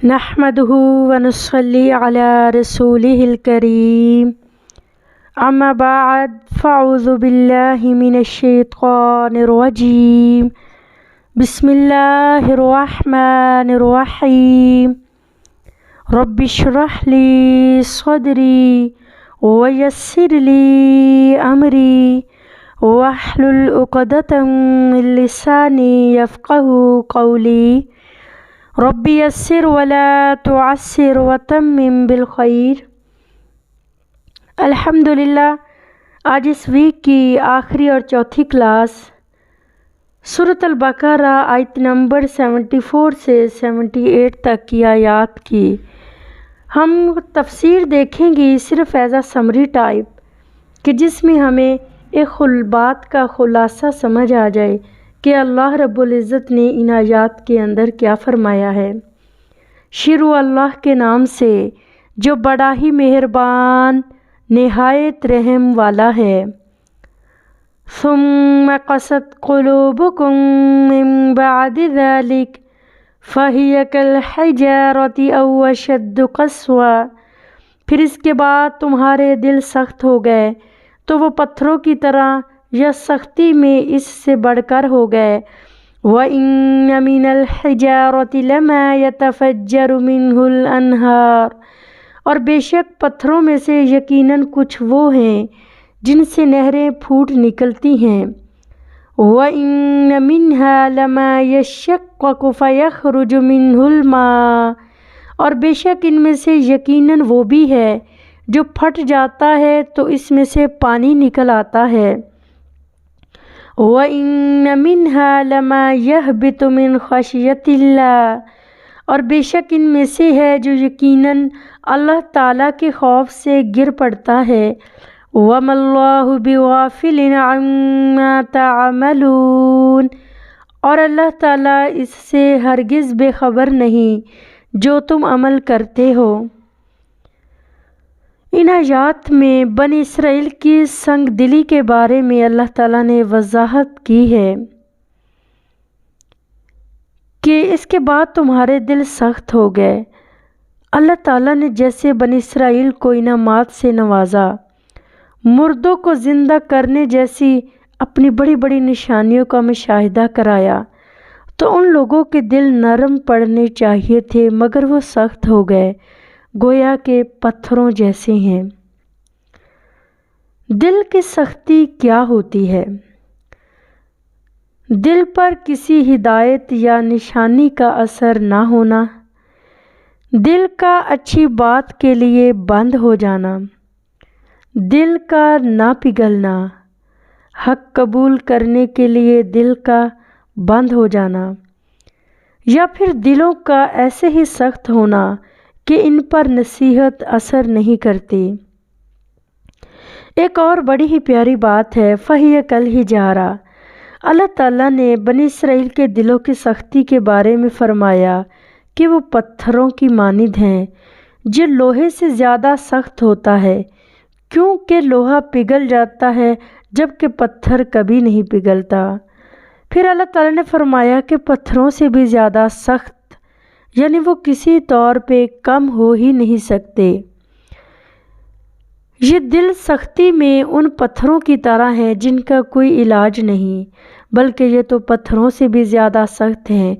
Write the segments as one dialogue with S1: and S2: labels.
S1: نحمده ونصلي على رسوله الكريم اما بعد فاعوذ بالله من الشيطان الرجيم بسم الله الرحمن الرحيم رب اشرح لي صدري ويسر لي امري واحلل عقدة من لساني يفقهوا قولي رب یسر ولا تعسر وتمم بالخیر۔ الحمدللہ آج اس ویک کی آخری اور چوتھی کلاس سورۃ البقرہ آیت نمبر 74 سے 78 تک کی آیات کی ہم تفسیر دیکھیں گی، صرف ایز اے سمری ٹائپ، کہ جس میں ہمیں ایک بات کا خلاصہ سمجھ آ جائے کہ اللہ رب العزت نے ان آیات کے اندر کیا فرمایا ہے۔ شروع اللہ کے نام سے جو بڑا ہی مہربان نہایت رحم والا ہے۔ ثم قست قلوبکم من بعد ذلک فہی کالحجارۃ او اشد قسوہ، پھر اس کے بعد تمہارے دل سخت ہو گئے تو وہ پتھروں کی طرح یا سختی میں اس سے بڑھ کر ہو گئے۔ وَإِنَّ مِنَ الْحِجَارَةِ لَمَا يَتَفَجَّرُ مِنْهُ الْأَنْهَارُ، اور بے شک پتھروں میں سے یقیناً کچھ وہ ہیں جن سے نہریں پھوٹ نکلتی ہیں۔ وَإِنَّ مِنْهَا لَمَا يَشَّقَّقُ فَيَخْرُجُ مِنْهُ الْمَاءُ، اور بے شک ان میں سے یقیناً وہ بھی ہے جو پھٹ جاتا ہے تو اس میں سے پانی نکل آتا ہے۔ وَإِنَّ مِنْهَا لَمَا يَهْبِطُ مِنْ خَشْيَةِ اللَّهِ، اور بے شک ان میں سے ہے جو یقیناً اللہ تعالیٰ کے خوف سے گر پڑتا ہے۔ وَمَا اللَّهُ بِغَافِلٍ عَمَّا تَعْمَلُونَ، اور اللہ تعالیٰ اس سے ہرگز بے خبر نہیں جو تم عمل کرتے ہو۔ ان آیات میں بنی اسرائیل کی سنگ دلی کے بارے میں اللہ تعالیٰ نے وضاحت کی ہے کہ اس کے بعد تمہارے دل سخت ہو گئے۔ اللہ تعالیٰ نے جیسے بنی اسرائیل کو انعامات سے نوازا، مردوں کو زندہ کرنے جیسی اپنی بڑی بڑی نشانیوں کا مشاہدہ کرایا، تو ان لوگوں کے دل نرم پڑنے چاہیے تھے مگر وہ سخت ہو گئے، گویا کہ پتھروں جیسے ہیں۔ دل کی سختی کیا ہوتی ہے؟ دل پر کسی ہدایت یا نشانی کا اثر نہ ہونا، دل کا اچھی بات کے لیے بند ہو جانا، دل کا نہ پگھلنا، حق قبول کرنے کے لیے دل کا بند ہو جانا، یا پھر دلوں کا ایسے ہی سخت ہونا کہ ان پر نصیحت اثر نہیں کرتی۔ ایک اور بڑی ہی پیاری بات ہے، فَهِيَ كَالْحِجَارَةِ، اللہ تعالیٰ نے بنی اسرائیل کے دلوں کی سختی کے بارے میں فرمایا کہ وہ پتھروں کی مانند ہیں جو لوہے سے زیادہ سخت ہوتا ہے، کیونکہ لوہا پگھل جاتا ہے جبکہ پتھر کبھی نہیں پگھلتا۔ پھر اللہ تعالیٰ نے فرمایا کہ پتھروں سے بھی زیادہ سخت، یعنی وہ کسی طور پہ کم ہو ہی نہیں سکتے۔ یہ دل سختی میں ان پتھروں کی طرح ہیں جن کا کوئی علاج نہیں، بلکہ یہ تو پتھروں سے بھی زیادہ سخت ہیں،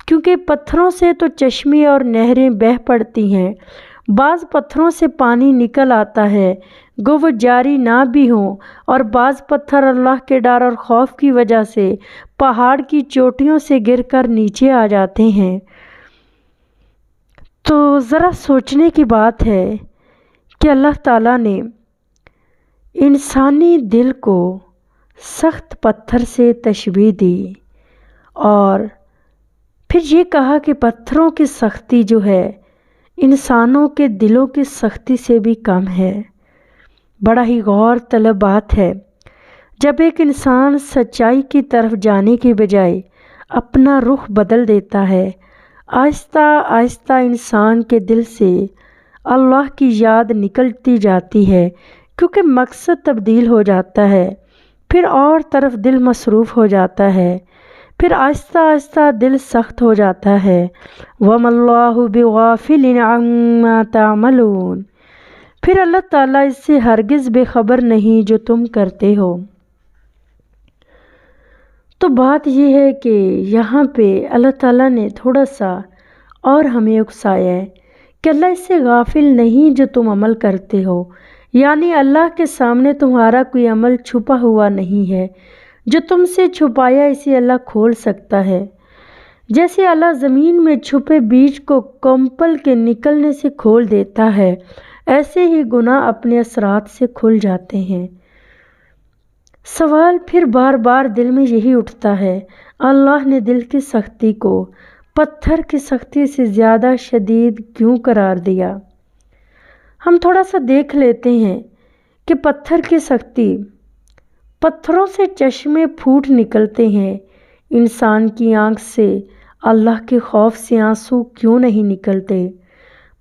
S1: کیونکہ پتھروں سے تو چشمے اور نہریں بہہ پڑتی ہیں۔ بعض پتھروں سے پانی نکل آتا ہے گو وہ جاری نہ بھی ہوں، اور بعض پتھر اللہ کے ڈر اور خوف کی وجہ سے پہاڑ کی چوٹیوں سے گر کر نیچے آ جاتے ہیں۔ تو ذرا سوچنے کی بات ہے کہ اللہ تعالیٰ نے انسانی دل کو سخت پتھر سے تشبیہ دی، اور پھر یہ کہا کہ پتھروں کی سختی جو ہے انسانوں کے دلوں کی سختی سے بھی کم ہے۔ بڑا ہی غور طلب بات ہے، جب ایک انسان سچائی کی طرف جانے کی بجائے اپنا رخ بدل دیتا ہے، آہستہ آہستہ انسان کے دل سے اللہ کی یاد نکلتی جاتی ہے، کیونکہ مقصد تبدیل ہو جاتا ہے، پھر اور طرف دل مصروف ہو جاتا ہے، پھر آہستہ آہستہ دل سخت ہو جاتا ہے۔ وَمَا اللَّهُ بِغَافِلٍ عَمَّا تَعْمَلُونَ، پھر اللہ تعالیٰ اس سے ہرگز بے خبر نہیں جو تم کرتے ہو۔ تو بات یہ ہے کہ یہاں پہ اللہ تعالیٰ نے تھوڑا سا اور ہمیں اکسایا ہے کہ اللہ اس سے غافل نہیں جو تم عمل کرتے ہو، یعنی اللہ کے سامنے تمہارا کوئی عمل چھپا ہوا نہیں ہے، جو تم سے چھپایا اسے اللہ کھول سکتا ہے۔ جیسے اللہ زمین میں چھپے بیج کو کمپل کے نکلنے سے کھول دیتا ہے، ایسے ہی گناہ اپنے اثرات سے کھل جاتے ہیں۔ سوال پھر بار بار دل میں یہی اٹھتا ہے، اللہ نے دل کی سختی کو پتھر کی سختی سے زیادہ شدید کیوں قرار دیا؟ ہم تھوڑا سا دیکھ لیتے ہیں کہ پتھر کی سختی، پتھروں سے چشمے پھوٹ نکلتے ہیں، انسان کی آنکھ سے اللہ کے خوف سے آنسو کیوں نہیں نکلتے؟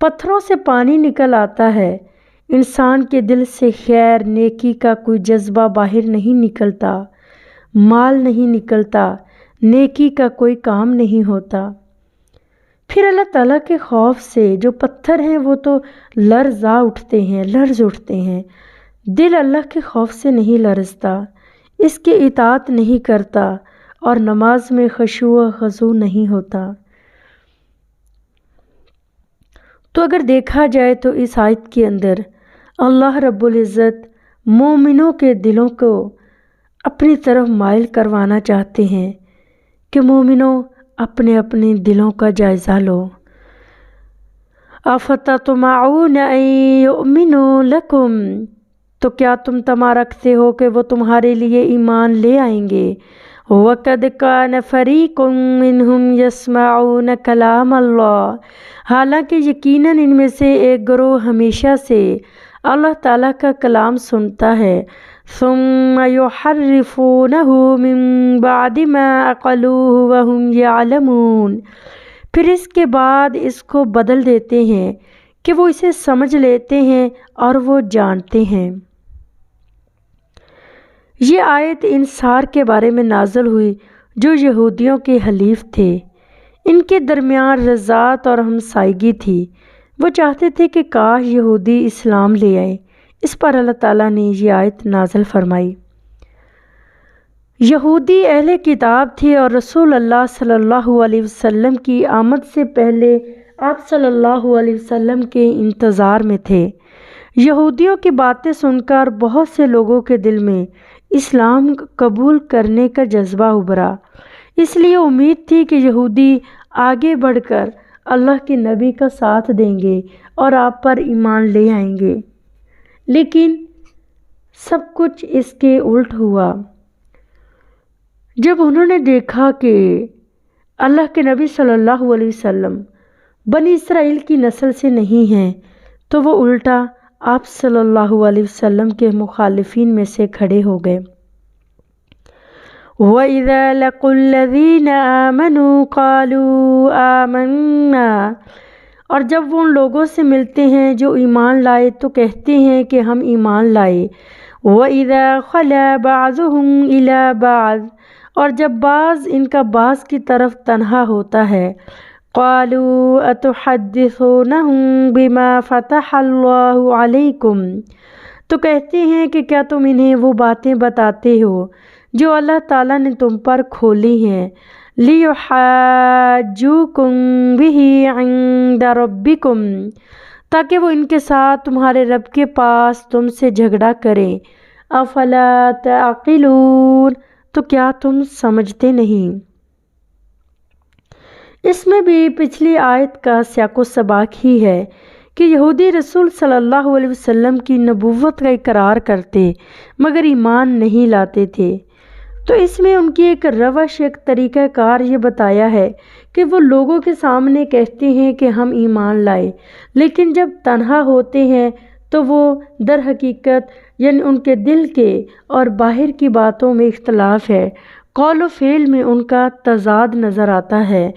S1: پتھروں سے پانی نکل آتا ہے، انسان کے دل سے خیر نیکی کا کوئی جذبہ باہر نہیں نکلتا، مال نہیں نکلتا، نیکی کا کوئی کام نہیں ہوتا۔ پھر اللہ تعالیٰ کے خوف سے جو پتھر ہیں وہ تو لرز اٹھتے ہیں، دل اللہ کے خوف سے نہیں لرزتا، اس کی اطاعت نہیں کرتا اور نماز میں خشوع و خضوع نہیں ہوتا۔ تو اگر دیکھا جائے تو اس آیت کے اندر اللہ رب العزت مومنوں کے دلوں کو اپنی طرف مائل کروانا چاہتے ہیں کہ مومنوں اپنے اپنے دلوں کا جائزہ لو۔ افتطمعون ان یؤمنوا لکم، تو کیا تم طمع رکھتے ہو کہ وہ تمہارے لیے ایمان لے آئیں گے؟ وَقَدْ كَانَ فَرِيقٌ مِّنْهُمْ يَسْمَعُونَ كَلَامَ اللَّهِ، حالانکہ یقیناً ان میں سے ایک گروہ ہمیشہ سے اللہ تعالیٰ کا کلام سنتا ہے، ثُمَّ يُحَرِّفُونَهُ مِن بَعْدِ مَا عَقَلُوهُ وَهُمْ يَعْلَمُونَ، پھر اس کے بعد اس کو بدل دیتے ہیں کہ وہ اسے سمجھ لیتے ہیں اور وہ جانتے ہیں۔ یہ آیت انصار کے بارے میں نازل ہوئی جو یہودیوں کے حلیف تھے، ان کے درمیان رضاعت اور ہمسائیگی تھی، وہ چاہتے تھے کہ کاش یہودی اسلام لے آئے۔ اس پر اللہ تعالیٰ نے یہ آیت نازل فرمائی۔ یہودی اہل کتاب تھے اور رسول اللہ صلی اللہ علیہ وسلم کی آمد سے پہلے آپ صلی اللہ علیہ وسلم کے انتظار میں تھے۔ یہودیوں کی باتیں سن کر بہت سے لوگوں کے دل میں اسلام قبول کرنے کا جذبہ ابھرا، اس لیے امید تھی کہ یہودی آگے بڑھ کر اللہ کے نبی کا ساتھ دیں گے اور آپ پر ایمان لے آئیں گے، لیکن سب کچھ اس کے الٹ ہوا۔ جب انہوں نے دیکھا کہ اللہ کے نبی صلی اللہ علیہ وسلم بنی اسرائیل کی نسل سے نہیں ہیں، تو وہ الٹا آپ صلی اللہ علیہ وسلم کے مخالفین میں سے کھڑے ہو گئے۔ وَإِذَا لَقُوا الَّذِينَ آمَنُوا قَالُوا آمَنَّا، اور جب وہ ان لوگوں سے ملتے ہیں جو ایمان لائے تو کہتے ہیں کہ ہم ایمان لائے۔ وَإِذَا خَلَا بَعْضُهُمْ إِلَى بَعْضٍ، اور جب بعض ان کا بعض کی طرف تنہا ہوتا ہے، قَالُوا أَتُحَدِّثُونَهُمْ بِمَا فَتَحَ اللَّهُ عَلَيْكُمْ، تو کہتے ہیں کہ کیا تم انہیں وہ باتیں بتاتے ہو جو اللہ تعالیٰ نے تم پر کھولی ہیں، لِيُحَاجُّوكُمْ بِهِ عِندَ رَبِّكُمْ، تاکہ وہ ان کے ساتھ تمہارے رب کے پاس تم سے جھگڑا کریں۔ أَفَلَا تَعْقِلُونَ، تو کیا تم سمجھتے نہیں؟ اس میں بھی پچھلی آیت کا سیاق و سباق ہی ہے کہ یہودی رسول صلی اللہ علیہ وسلم کی نبوت کا اقرار کرتے مگر ایمان نہیں لاتے تھے۔ تو اس میں ان کی ایک روش، ایک طریقہ کار یہ بتایا ہے کہ وہ لوگوں کے سامنے کہتے ہیں کہ ہم ایمان لائے، لیکن جب تنہا ہوتے ہیں تو وہ در حقیقت یعنی ان کے دل کے اور باہر کی باتوں میں اختلاف ہے، قول و فعل میں ان کا تضاد نظر آتا ہے۔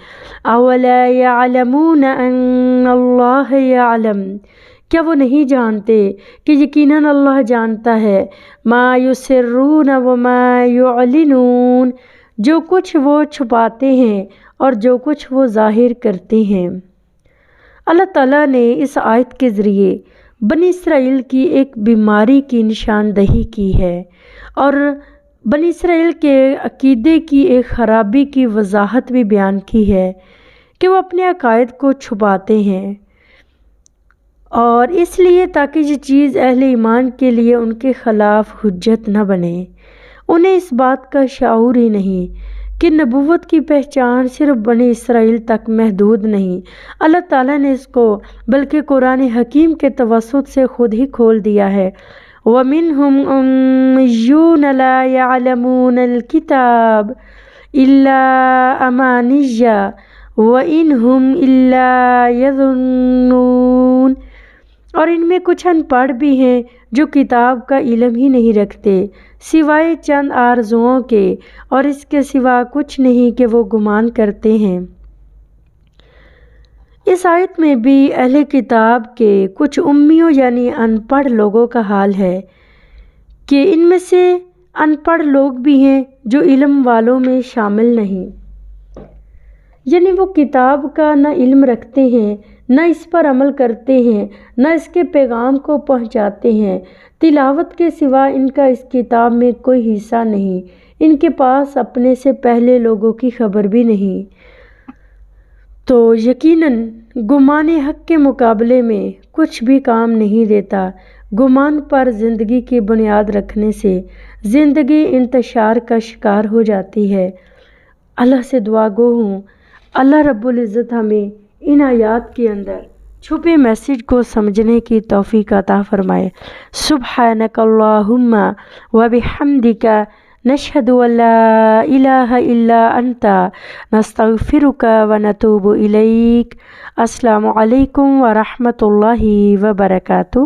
S1: اولا یعلمون ان اللہ یعلم، کیا وہ نہیں جانتے کہ یقیناً اللہ جانتا ہے، ما یسرون وما یعلنون، جو کچھ وہ چھپاتے ہیں اور جو کچھ وہ ظاہر کرتے ہیں۔ اللہ تعالیٰ نے اس آیت کے ذریعے بنی اسرائیل کی ایک بیماری کی نشاندہی کی ہے اور بنی اسرائیل کے عقیدے کی ایک خرابی کی وضاحت بھی بیان کی ہے کہ وہ اپنے عقائد کو چھپاتے ہیں، اور اس لیے تاکہ یہ چیز اہل ایمان کے لیے ان کے خلاف حجت نہ بنے۔ انہیں اس بات کا شعور ہی نہیں کہ نبوت کی پہچان صرف بنی اسرائیل تک محدود نہیں، اللہ تعالیٰ نے اس کو بلکہ قرآن حکیم کے توسط سے خود ہی کھول دیا ہے۔ وَمِنْهُمْ أُمِّيُّونَ لَا يَعْلَمُونَ الْكِتَابَ إِلَّا أَمَانِيَّ وَإِنْ هُمْ إِلَّا يَظُنُّونَ، اور ان میں کچھ ان پڑھ بھی ہیں جو کتاب کا علم ہی نہیں رکھتے سوائے چند آرزوؤں کے، اور اس کے سوا کچھ نہیں کہ وہ گمان کرتے ہیں۔ اس آیت میں بھی اہل کتاب کے کچھ امیوں یعنی ان پڑھ لوگوں کا حال ہے کہ ان میں سے ان پڑھ لوگ بھی ہیں جو علم والوں میں شامل نہیں، یعنی وہ کتاب کا نہ علم رکھتے ہیں، نہ اس پر عمل کرتے ہیں، نہ اس کے پیغام کو پہنچاتے ہیں۔ تلاوت کے سوا ان کا اس کتاب میں کوئی حصہ نہیں، ان کے پاس اپنے سے پہلے لوگوں کی خبر بھی نہیں۔ تو یقیناً گمان حق کے مقابلے میں کچھ بھی کام نہیں دیتا۔ گمان پر زندگی کی بنیاد رکھنے سے زندگی انتشار کا شکار ہو جاتی ہے۔ اللہ سے دعا گو ہوں اللہ رب العزت ہمیں ان آیات کے اندر چھپے میسیج کو سمجھنے کی توفیق عطا فرمائے۔ سبحانک اللہم و بحمدک نشہد ان لا الہ الا انت نستغفرک و نتوب الیک۔ السلام علیکم ورحمۃ اللہ وبرکاتہ۔